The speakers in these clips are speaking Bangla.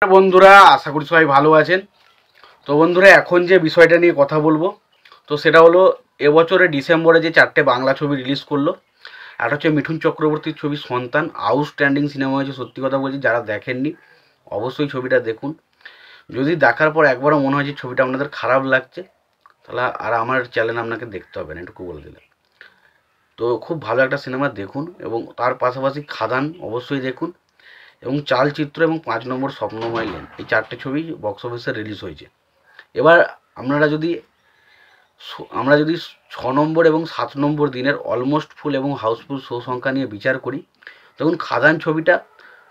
বন্ধুরা, আশা করি সবাই ভালো আছেন। তো বন্ধুরা, এখন যে বিষয়টা নিয়ে কথা বলবো, তো সেটা হলো এবছরে ডিসেম্বরে যে 4টে বাংলা ছবি রিলিজ করলো। একটা হচ্ছে মিঠুন চক্রবর্তীর ছবি সন্তান, আউটস্ট্যান্ডিং সিনেমা হয়েছে। সত্যি কথা বলছি, যারা দেখেননি অবশ্যই ছবিটা দেখুন। যদি দেখার পর একবারও মনে হয় যে ছবিটা আপনাদের খারাপ লাগছে, তাহলে আর আমার চ্যানেল আপনাকে দেখতে হবে না, এটুকু বলে দিলাম। তো খুব ভালো একটা সিনেমা দেখুন, এবং তার পাশাপাশি খাদান অবশ্যই দেখুন, এবং চালচিত্র এবং 5 নম্বর স্বপ্নময় লেন, এই 4টে ছবি বক্স অফিসে রিলিজ হয়েছে। এবার আমরা যদি 6 নম্বর এবং 7 নম্বর দিনের অলমোস্ট ফুল এবং হাউসফুল শো সংখ্যা নিয়ে বিচার করি, তখন খাদান ছবিটা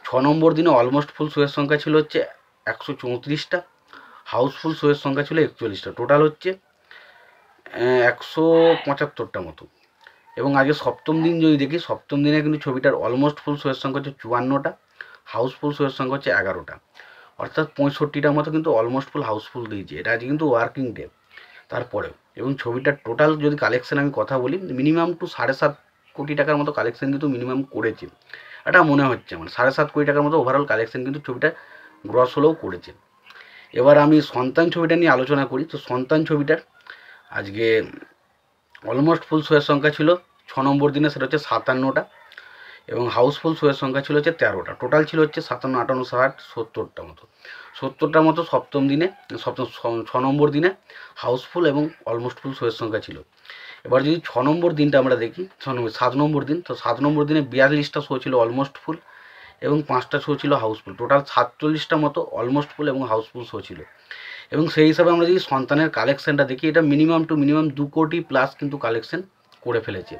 6 নম্বর দিনে অলমোস্ট ফুল শোয়ের সংখ্যা ছিল হচ্ছে 134টা, হাউসফুল শোয়ের সংখ্যা ছিল 41টা, টোটাল হচ্ছে 175টা মতো। এবং আগে সপ্তম দিন যদি দেখি, সপ্তম দিনে কিন্তু ছবিটার অলমোস্ট ফুল শোয়ের সংখ্যা হচ্ছে 54টা, হাউসফুল শোয়ের সংখ্যা হচ্ছে 11টা, অর্থাৎ 65টার মতো কিন্তু অলমোস্ট ফুল হাউসফুল দিয়েছে। এটা আজকে কিন্তু ওয়ার্কিং ডে তারপরেও। এবং ছবিটার টোটাল যদি কালেকশন আমি কথা বলি, মিনিমাম টু 7.5 কোটি টাকার মতো কালেকশন কিন্তু মিনিমাম করেছে, এটা মনে হচ্ছে আমার। 7.5 কোটি টাকার মতো ওভারঅল কালেকশন কিন্তু ছবিটা গ্রস হলেও করেছে। এবার আমি সন্তান ছবিটা নিয়ে আলোচনা করি। তো সন্তান ছবিটার আজকে অলমোস্ট ফুল শোয়ের সংখ্যা ছিল 6 নম্বর দিনে, সেটা হচ্ছে 57টা, এবং হাউসফুল শোয়ের সংখ্যা ছিল হচ্ছে 13টা, টোটাল ছিল হচ্ছে 57, 58, 60, 70টা মতো। 70টার মতো সপ্তম দিনে, 6 নম্বর দিনে হাউসফুল এবং অলমোস্ট ফুল শোয়ের সংখ্যা ছিল। এবার যদি 6 নম্বর দিনটা আমরা দেখি, 7 নম্বর দিন, তো 7 নম্বর দিনে 42টা শো ছিল অলমোস্ট ফুল এবং 5টা শো ছিল হাউসফুল, টোটাল 47টা মতো অলমোস্ট ফুল এবং হাউসফুল শো ছিল। এবং সেই হিসাবে আমরা যদি সন্তানের কালেকশানটা দেখি, এটা মিনিমাম টু মিনিমাম 2 কোটি প্লাস কিন্তু কালেকশন করে ফেলেছে।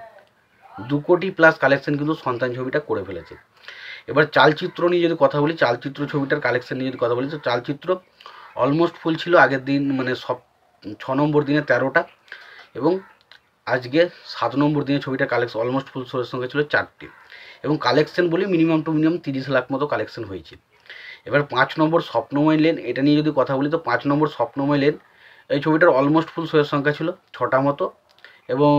2 কোটি প্লাস কালেকশন কিন্তু সন্তান ছবিটা করে ফেলেছে। এবার চালচিত্র নিয়ে যদি কথা বলি, চালচিত্র ছবিটার কালেকশন নিয়ে যদি কথা বলি, তো চালচিত্র অলমোস্ট ফুল ছিল আগের দিন, মানে 6 নম্বর দিনে 13টা, এবং আজকে 7 নম্বর দিনে ছবিটার কালেকশন অলমোস্ট ফুল শোয়ের সঙ্গে ছিল 4টে। এবং কালেকশন বলি মিনিমাম টু মিনিমাম 30 লাখ মতো কালেকশন হয়েছে। এবার 5 নম্বর স্বপ্নময় লেন, এটা নিয়ে যদি কথা বলি, তো 5 নম্বর স্বপ্নময় লেন, এই ছবিটার অলমোস্ট ফুল শোয়ের সংখ্যা ছিল 6টা মতো, এবং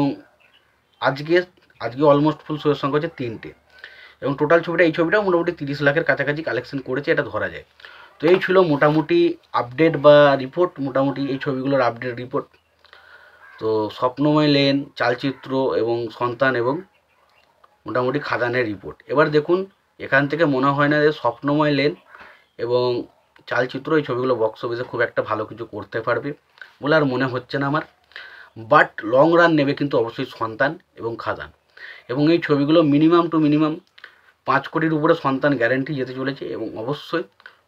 আজকে অলমোস্ট ফুল শোয়ের সংখ্যা হচ্ছে 3টে, এবং টোটাল ছবিটা, এই ছবিটাও মোটামুটি 30 লাখের কাছাকাছি কালেকশন করেছে, এটা ধরা যায়। তো এই ছিল মোটামুটি আপডেট বা রিপোর্ট, মোটামুটি এই ছবিগুলোর আপডেট রিপোর্ট। তো স্বপ্নময় লেন, চালচিত্র এবং সন্তান এবং মোটামুটি খাদানের রিপোর্ট। এবার দেখুন, এখান থেকে মনে হয় না যে স্বপ্নময় লেন এবং চালচিত্র এই ছবিগুলো বক্স অফিসে খুব একটা ভালো কিছু করতে পারবে বলে আর মনে হচ্ছে না আমার। বাট লং রান নেবে কিন্তু অবশ্যই সন্তান এবং খাদান, এবং এই ছবিগুলো মিনিমাম টু মিনিমাম 5 কোটির উপরে সন্তান গ্যারেন্টি যেতে চলেছে, এবং অবশ্যই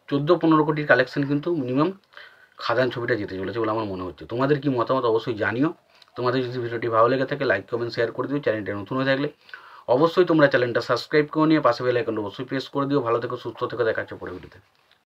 14-15 কোটির কালেকশন কিন্তু মিনিমাম খাদান ছবিটা যেতে চলেছে বলে আমার মনে হচ্ছে। তোমাদের কি মতামত অবশ্যই জানিও। তোমাদের যদি ভিডিওটি ভালো লেগে থাকে, লাইক কমেন্ট শেয়ার করে দিও। চ্যানেলটা নতুন হয়ে থাকলে অবশ্যই তোমরা চ্যানেলটা সাবস্ক্রাইব করে নিয়ে পাশে বেল আইকনটা অবশ্যই প্রেস করে দিও। ভালো থেকো, সুস্থ থেকো, দেখা হচ্ছে পরের ভিডিওতে।